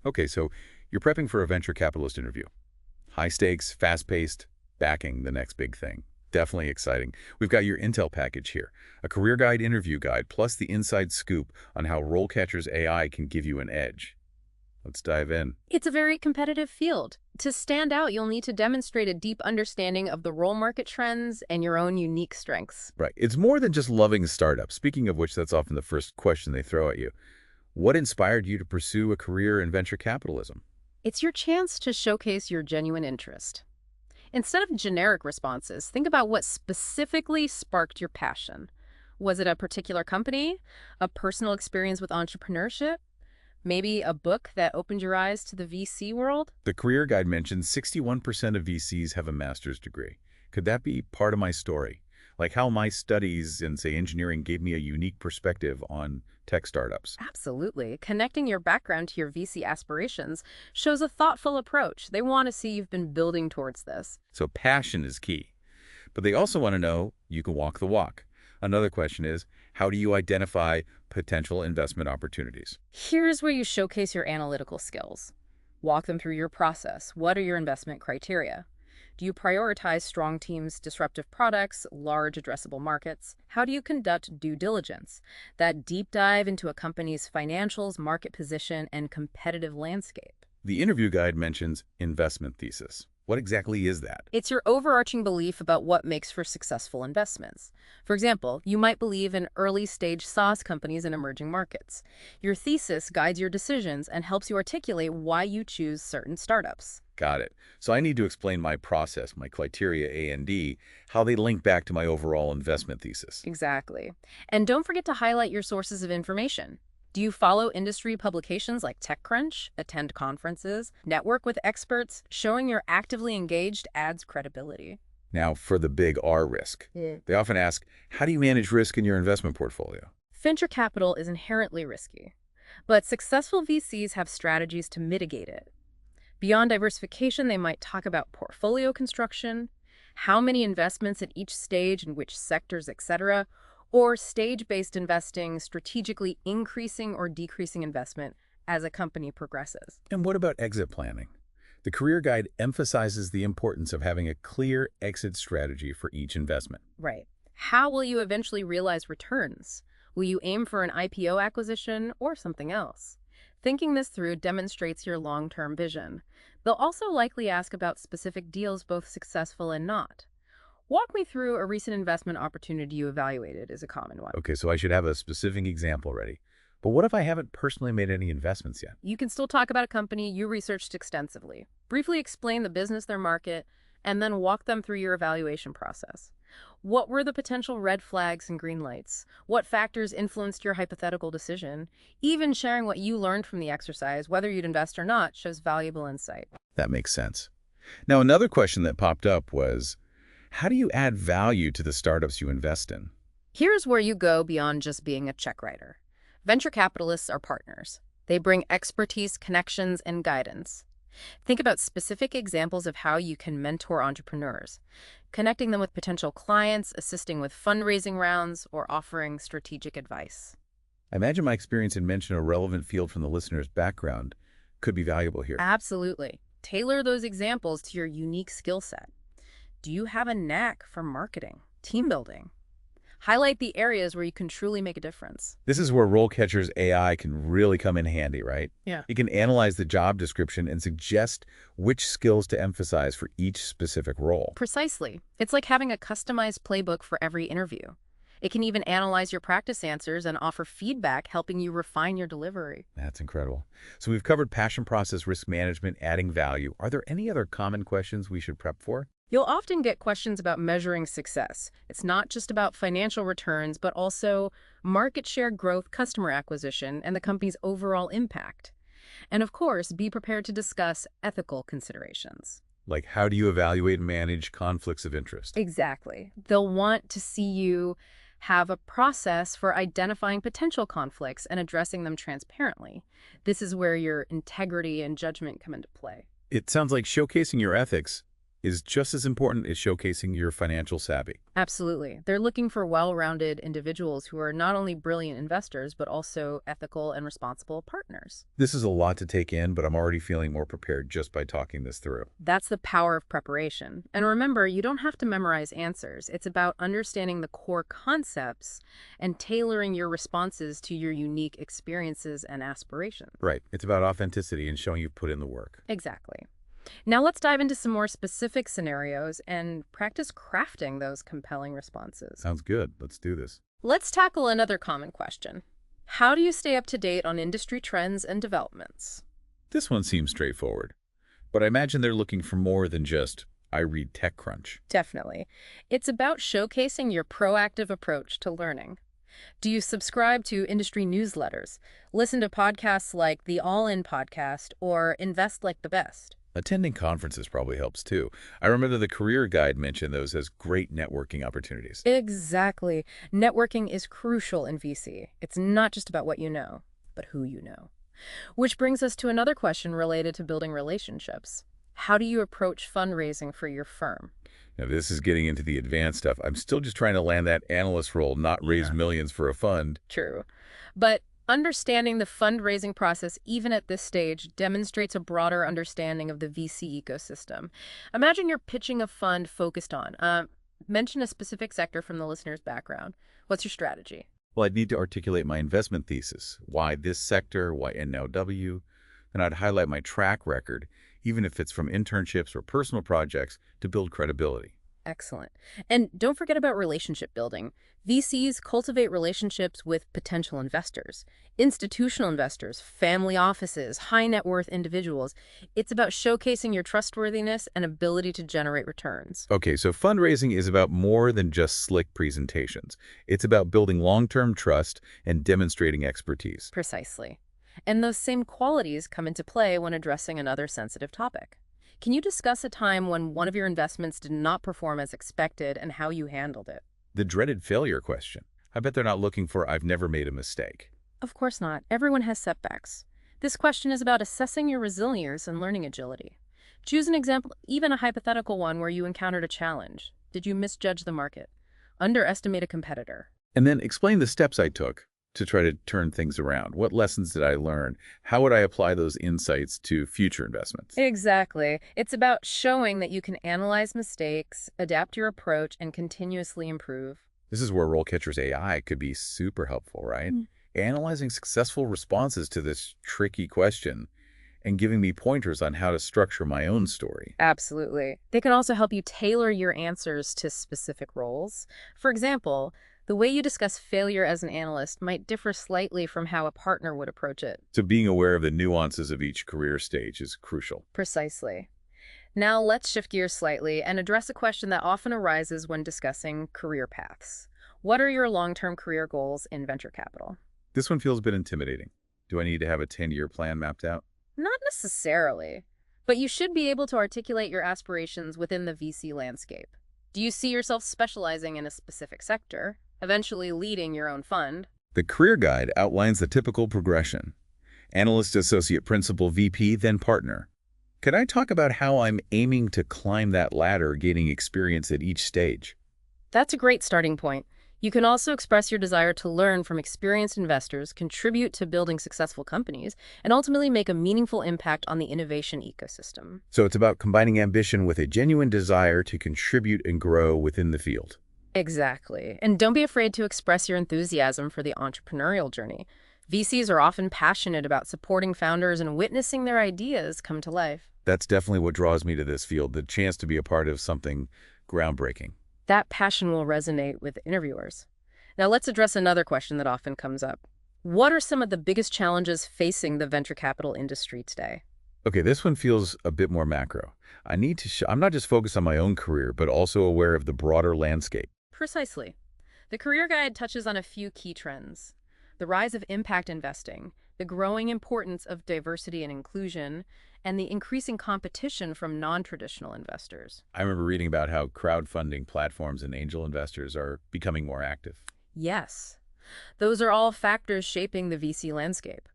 Okay, so you're prepping for a venture capitalist interview. High stakes, fast-paced, backing the next big thing. Definitely exciting. We've got your intel package here, a career guide interview guide, plus the inside scoop on how RoleCatcher's AI can give you an edge. Let's dive in. It's a very competitive field. To stand out, you'll need to demonstrate a deep understanding of the role market trends and your own unique strengths. Right. It's more than just loving startups. Speaking of which, that's often the first question they throw at you. What inspired you to pursue a career in venture capitalism? It's your chance to showcase your genuine interest. Instead of generic responses, think about what specifically sparked your passion. Was it a particular company, a personal experience with entrepreneurship, maybe a book that opened your eyes to the VC world? The career guide mentions 61% of VCs have a master's degree. Could that be part of my story? Like how my studies in, say, engineering gave me a unique perspective on tech startups. Absolutely. Connecting your background to your VC aspirations shows a thoughtful approach. They want to see you've been building towards this. So passion is key. But they also want to know you can walk the walk. Another question is, how do you identify potential investment opportunities? Here's where you showcase your analytical skills. Walk them through your process. What are your investment criteria? Do you prioritize strong teams, disruptive products, large addressable markets? How do you conduct due diligence? That deep dive into a company's financials, market position, and competitive landscape. The interview guide mentions investment thesis. What exactly is that? It's your overarching belief about what makes for successful investments. For example, you might believe in early-stage SaaS companies in emerging markets. Your thesis guides your decisions and helps you articulate why you choose certain startups. Got it. So I need to explain my process, my criteria A and D, how they link back to my overall investment thesis. Exactly. And don't forget to highlight your sources of information. Do you follow industry publications like TechCrunch, attend conferences, network with experts? Showing you're actively engaged adds credibility. Now, for the big R risk. They often ask, how do you manage risk in your investment portfolio? Venture capital is inherently risky, but successful VCs have strategies to mitigate it. Beyond diversification, they might talk about portfolio construction, how many investments at each stage in which sectors, etc., or stage-based investing, strategically increasing or decreasing investment as a company progresses. And what about exit planning? The career guide emphasizes the importance of having a clear exit strategy for each investment. Right. How will you eventually realize returns? Will you aim for an IPO acquisition or something else? Thinking this through demonstrates your long-term vision. They'll also likely ask about specific deals, both successful and not. Walk me through a recent investment opportunity you evaluated is a common one. Okay, so I should have a specific example ready. But what if I haven't personally made any investments yet? You can still talk about a company you researched extensively. Briefly explain the business, their market, and then walk them through your evaluation process. What were the potential red flags and green lights? What factors influenced your hypothetical decision? Even sharing what you learned from the exercise, whether you'd invest or not, shows valuable insight. That makes sense. Now, another question that popped up was, how do you add value to the startups you invest in? Here's where you go beyond just being a check writer. Venture capitalists are partners. They bring expertise, connections, and guidance. Think about specific examples of how you can mentor entrepreneurs, connecting them with potential clients, assisting with fundraising rounds, or offering strategic advice. I imagine my experience in mentioning a relevant field from the listener's background could be valuable here. Absolutely. Tailor those examples to your unique skill set. Do you have a knack for marketing, team building? Highlight the areas where you can truly make a difference. This is where RoleCatcher's AI can really come in handy, right? Yeah. It can analyze the job description and suggest which skills to emphasize for each specific role. Precisely. It's like having a customized playbook for every interview. It can even analyze your practice answers and offer feedback, helping you refine your delivery. That's incredible. So we've covered passion process, risk management, adding value. Are there any other common questions we should prep for? You'll often get questions about measuring success. It's not just about financial returns, but also market share growth, customer acquisition, and the company's overall impact. And of course, be prepared to discuss ethical considerations. Like, how do you evaluate and manage conflicts of interest? Exactly. They'll want to see you have a process for identifying potential conflicts and addressing them transparently. This is where your integrity and judgment come into play. It sounds like showcasing your ethics is just as important as showcasing your financial savvy. Absolutely. They're looking for well-rounded individuals who are not only brilliant investors, but also ethical and responsible partners. This is a lot to take in, but I'm already feeling more prepared just by talking this through. That's the power of preparation. And remember, you don't have to memorize answers. It's about understanding the core concepts and tailoring your responses to your unique experiences and aspirations. Right. It's about authenticity and showing you've put in the work. Exactly. Now let's dive into some more specific scenarios and practice crafting those compelling responses. Sounds good. Let's do this. Let's tackle another common question. How do you stay up to date on industry trends and developments? This one seems straightforward, but I imagine they're looking for more than just, I read TechCrunch. Definitely. It's about showcasing your proactive approach to learning. Do you subscribe to industry newsletters, listen to podcasts like the All In podcast, or invest like the best? Attending conferences probably helps too. I remember the career guide mentioned those as great networking opportunities. Exactly. Networking is crucial in VC. It's not just about what you know, but who you know. Which brings us to another question related to building relationships. How do you approach fundraising for your firm? Now, this is getting into the advanced stuff. I'm still just trying to land that analyst role, not raise millions for a fund. True. But understanding the fundraising process, even at this stage, demonstrates a broader understanding of the VC ecosystem. Imagine you're pitching a fund focused on. Mention a specific sector from the listener's background. What's your strategy? Well, I'd need to articulate my investment thesis. Why this sector? Why NLW? And I'd highlight my track record, even if it's from internships or personal projects, to build credibility. Excellent. And don't forget about relationship building. VCs cultivate relationships with potential investors, institutional investors, family offices, high net worth individuals. It's about showcasing your trustworthiness and ability to generate returns. Okay, so fundraising is about more than just slick presentations. It's about building long-term trust and demonstrating expertise. Precisely. And those same qualities come into play when addressing another sensitive topic. Can you discuss a time when one of your investments did not perform as expected and how you handled it? The dreaded failure question. I bet they're not looking for I've never made a mistake. Of course not. Everyone has setbacks. This question is about assessing your resilience and learning agility. Choose an example, even a hypothetical one where you encountered a challenge. Did you misjudge the market? Underestimate a competitor? And then explain the steps I took to try to turn things around. What lessons did I learn? How would I apply those insights to future investments? Exactly. It's about showing that you can analyze mistakes, adapt your approach, and continuously improve. This is where RoleCatcher's AI could be super helpful, right? Analyzing successful responses to this tricky question and giving me pointers on how to structure my own story. Absolutely. They can also help you tailor your answers to specific roles. For example, the way you discuss failure as an analyst might differ slightly from how a partner would approach it. So being aware of the nuances of each career stage is crucial. Precisely. Now let's shift gears slightly and address a question that often arises when discussing career paths. What are your long-term career goals in venture capital? This one feels a bit intimidating. Do I need to have a 10-year plan mapped out? Not necessarily, but you should be able to articulate your aspirations within the VC landscape. Do you see yourself specializing in a specific sector, eventually leading your own fund? The career guide outlines the typical progression. Analyst, associate principal, VP, then partner. Could I talk about how I'm aiming to climb that ladder, gaining experience at each stage? That's a great starting point. You can also express your desire to learn from experienced investors, contribute to building successful companies, and ultimately make a meaningful impact on the innovation ecosystem. So it's about combining ambition with a genuine desire to contribute and grow within the field. Exactly. And don't be afraid to express your enthusiasm for the entrepreneurial journey. VCs are often passionate about supporting founders and witnessing their ideas come to life. That's definitely what draws me to this field, the chance to be a part of something groundbreaking. That passion will resonate with interviewers. Now let's address another question that often comes up. What are some of the biggest challenges facing the venture capital industry today? Okay, this one feels a bit more macro. I'm not just focused on my own career, but also aware of the broader landscape. Precisely. The career guide touches on a few key trends: the rise of impact investing, the growing importance of diversity and inclusion, and the increasing competition from non-traditional investors. I remember reading about how crowdfunding platforms and angel investors are becoming more active. Yes, those are all factors shaping the VC landscape.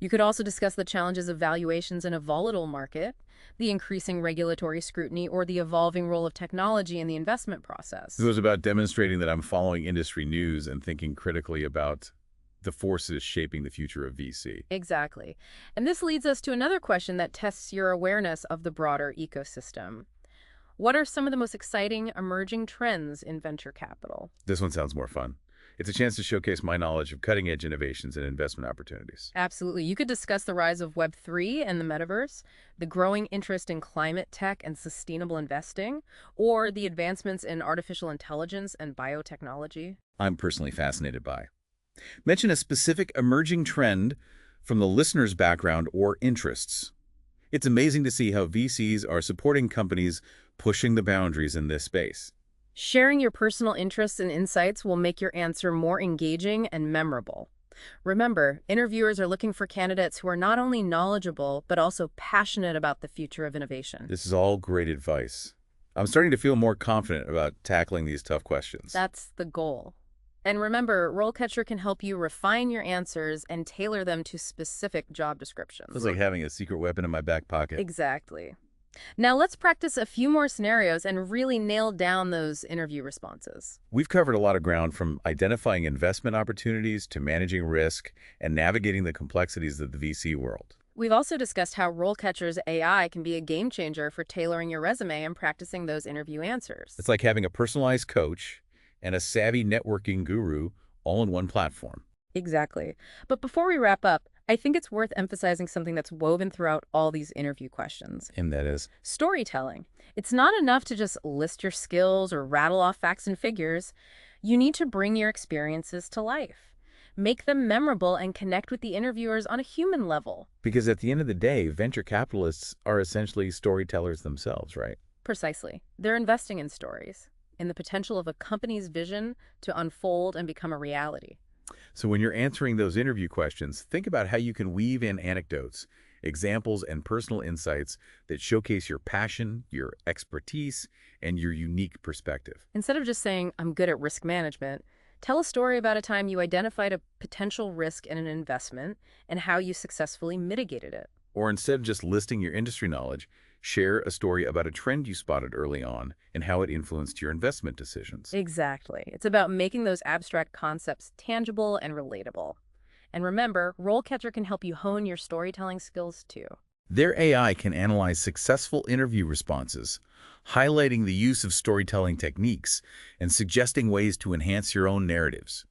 You could also discuss the challenges of valuations in a volatile market, the increasing regulatory scrutiny, or the evolving role of technology in the investment It process. was about demonstrating that I'm following industry news and thinking critically about the forces shaping the future of VC. Exactly. And this leads us to another question that tests your awareness of the broader ecosystem. What are some of the most exciting emerging trends in venture capital? This one sounds more fun. It's a chance to showcase my knowledge of cutting-edge innovations and investment opportunities. Absolutely. You could discuss the rise of Web3 and the metaverse, the growing interest in climate tech and sustainable investing, or the advancements in artificial intelligence and biotechnology. I'm personally fascinated by. Mention a specific emerging trend from the listener's background or interests. It's amazing to see how VCs are supporting companies pushing the boundaries in this space. Sharing your personal interests and insights will make your answer more engaging and memorable. Remember, interviewers are looking for candidates who are not only knowledgeable, but also passionate about the future of innovation. This is all great advice. I'm starting to feel more confident about tackling these tough questions. That's the goal. And remember, RoleCatcher can help you refine your answers and tailor them to specific job descriptions. Feels like having a secret weapon in my back pocket. Exactly. Now let's practice a few more scenarios and really nail down those interview responses. We've covered a lot of ground, from identifying investment opportunities to managing risk and navigating the complexities of the VC world. We've also discussed how RoleCatcher's AI can be a game changer for tailoring your resume and practicing those interview answers. It's like having a personalized coach and a savvy networking guru all in one platform. Exactly. But before we wrap up, I think it's worth emphasizing something that's woven throughout all these interview questions. And that is, Storytelling. It's not enough to just list your skills or rattle off facts and figures. You need to bring your experiences to life. Make them memorable and connect with the interviewers on a human level. because at the end of the day, venture capitalists are essentially storytellers themselves, right? Precisely. They're investing in stories, in the potential of a company's vision to unfold and become a reality. So when you're answering those interview questions, think about how you can weave in anecdotes, examples, and personal insights that showcase your passion, your expertise, and your unique perspective. Instead of just saying, I'm good at risk management, tell a story about a time you identified a potential risk in an investment and how you successfully mitigated it. Or instead of just listing your industry knowledge, share a story about a trend you spotted early on and how it influenced your investment decisions. Exactly. It's about making those abstract concepts tangible and relatable. And remember, RoleCatcher can help you hone your storytelling skills too. Their AI can analyze successful interview responses, highlighting the use of storytelling techniques and suggesting ways to enhance your own narratives.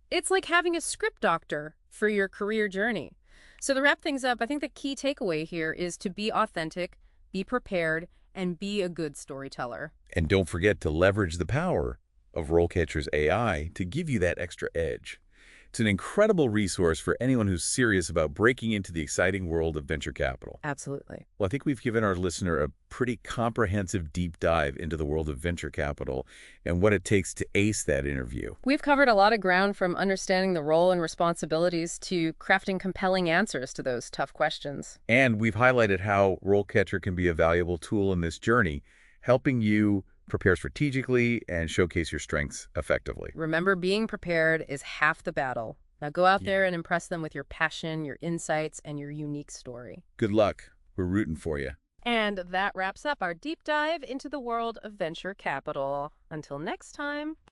It's like having a script doctor for your career journey. So to wrap things up, I think the key takeaway here is to be authentic, be prepared, and be a good storyteller. And don't forget to leverage the power of RoleCatcher's AI to give you that extra edge. It's an incredible resource for anyone who's serious about breaking into the exciting world of venture capital. Absolutely. Well, I think we've given our listener a pretty comprehensive deep dive into the world of venture capital and what it takes to ace that interview. We've covered a lot of ground, from understanding the role and responsibilities to crafting compelling answers to those tough questions. And we've highlighted how RoleCatcher can be a valuable tool in this journey, helping you prepare strategically and showcase your strengths effectively. Remember, being prepared is half the battle. Now go out there and impress them with your passion, your insights, and your unique story. Good luck. We're rooting for you. And that wraps up our deep dive into the world of venture capital. Until next time.